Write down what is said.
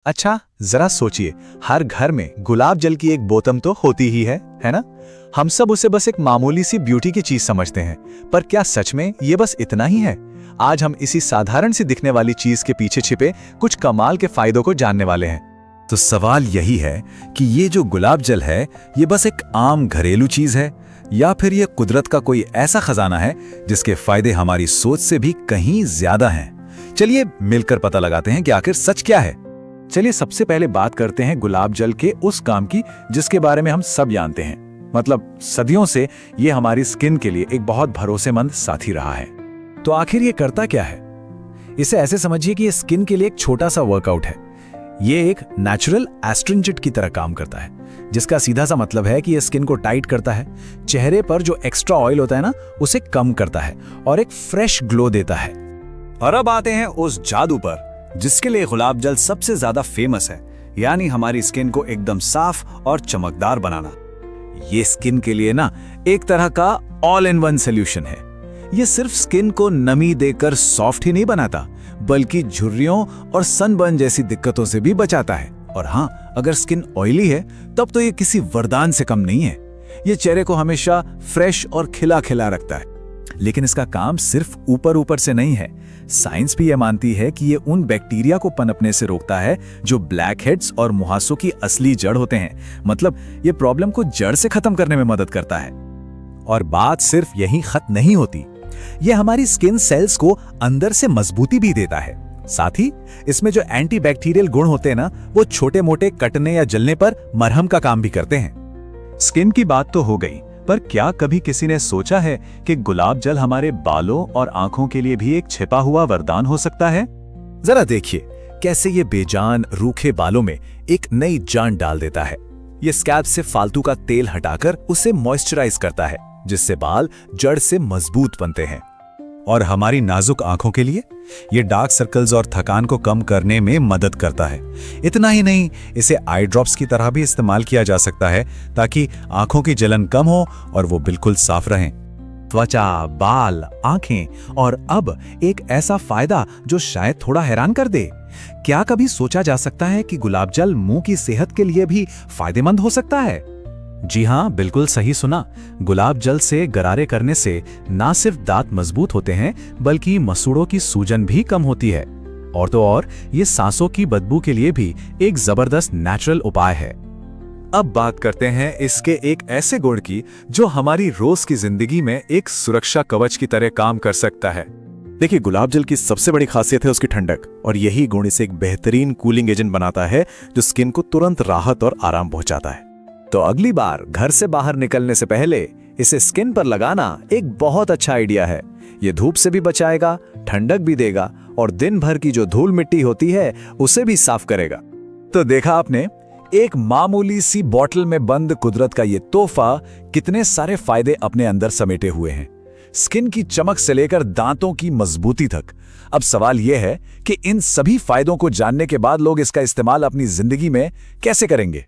अच्छा, जरा सोचिए, हर घर में गुलाब जल की एक बोतल तो होती ही है ना? हम सब उसे बस एक मामूली सी ब्यूटी की चीज समझते हैं, पर क्या सच में ये बस इतना ही है? आज हम इसी साधारण सी दिखने वाली चीज के पीछे छिपे कुछ कमाल के फायदों को जानने वाले हैं। तो सवाल यही है कि ये जो गुलाब जल है, ये बस एक आम घरेलू चीज है या फिर ये कुदरत का कोई ऐसा खजाना है जिसके फायदे हमारी सोच से भी कहीं ज्यादा हैं? चलिए मिलकर पता लगाते हैं कि आखिर सच क्या है। चलिए सबसे पहले बात करते हैं गुलाब जल के उस काम की जिसके बारे में हम सब जानते हैं। मतलब सदियों से ये हमारी स्किन के लिए एक बहुत भरोसेमंद साथी रहा है। तो आखिर ये करता क्या है? इसे ऐसे समझिए कि ये स्किन के लिए एक छोटा सा वर्कआउट है। ये एक नेचुरल एस्ट्रिंजेंट की तरह काम करता है, जिसका सीधा सा मतलब है कि ये स्किन को टाइट करता है, चेहरे पर जो एक्स्ट्रा ऑयल होता है ना, उसे कम करता है और एक फ्रेश ग्लो देता है। और अब आते हैं उस जादू पर जिसके लिए गुलाब जल सबसे ज्यादा फेमस है, यानी हमारी स्किन को एकदम साफ और चमकदार बनाना। ये स्किन के लिए ना एक तरह का ऑल इन वन सॉल्यूशन है। ये सिर्फ स्किन को नमी देकर सॉफ्ट ही नहीं बनाता, बल्कि झुर्रियों और सनबर्न जैसी दिक्कतों से भी बचाता है। और हाँ, अगर स्किन ऑयली है तब तो ये किसी वरदान से कम नहीं है। ये चेहरे को हमेशा फ्रेश और खिला खिला रखता है। लेकिन इसका काम सिर्फ ऊपर ऊपर से नहीं है। साइंस भी यह मानती है कि ये उन बैक्टीरिया को पनपने से रोकता है जो ब्लैक हेड्स और मुहासों की असली जड़ होते हैं। मतलब ये प्रॉब्लम को जड़ से खत्म करने में मदद करता है। और बात सिर्फ यहीं खत्म नहीं होती, ये हमारी स्किन सेल्स को अंदर से मजबूती भी देता है। साथ ही इसमें जो एंटीबैक्टीरियल गुण होते हैं ना, वो छोटे मोटे कटने या जलने पर मरहम का काम भी करते हैं। स्किन की बात तो हो गई, पर क्या कभी किसी ने सोचा है कि गुलाब जल हमारे बालों और आंखों के लिए भी एक छिपा हुआ वरदान हो सकता है? जरा देखिए कैसे ये बेजान रूखे बालों में एक नई जान डाल देता है। ये स्कैल्प से फालतू का तेल हटाकर उसे मॉइस्चराइज करता है, जिससे बाल जड़ से मजबूत बनते हैं। और हमारी नाजुक आंखों के लिए ये डार्क सर्कल्स और थकान को कम करने में मदद करता है। इतना ही नहीं, इसे आई ड्रॉप्स की तरह भी इस्तेमाल किया जा सकता है ताकि आंखों की जलन कम हो और वो बिल्कुल साफ रहें। त्वचा, बाल, आंखें और अब एक ऐसा फायदा जो शायद थोड़ा हैरान कर दे। क्या कभी सोचा जा सकता है कि गुलाब जल मुंह की सेहत के लिए भी फायदेमंद हो सकता है? जी हाँ, बिल्कुल सही सुना। गुलाब जल से गरारे करने से ना सिर्फ दांत मजबूत होते हैं, बल्कि मसूड़ों की सूजन भी कम होती है। और तो और ये सांसों की बदबू के लिए भी एक जबरदस्त नेचुरल उपाय है। अब बात करते हैं इसके एक ऐसे गुण की जो हमारी रोज की जिंदगी में एक सुरक्षा कवच की तरह काम कर सकता है। देखिए, गुलाब जल की सबसे बड़ी खासियत है उसकी ठंडक, और यही गुण इसे एक बेहतरीन कूलिंग एजेंट बनाता है जो स्किन को तुरंत राहत और आराम पहुंचाता है। तो अगली बार घर से बाहर निकलने से पहले इसे स्किन पर लगाना एक बहुत अच्छा आइडिया है। ये धूप से भी बचाएगा, ठंडक भी देगा और दिन भर की जो धूल मिट्टी होती है उसे भी साफ करेगा। तो देखा आपने, एक मामूली सी बोतल में बंद कुदरत का ये तोहफा कितने सारे फायदे अपने अंदर समेटे हुए हैं, स्किन की चमक से लेकर दांतों की मजबूती तक। अब सवाल यह है कि इन सभी फायदों को जानने के बाद लोग इसका इस्तेमाल अपनी जिंदगी में कैसे करेंगे।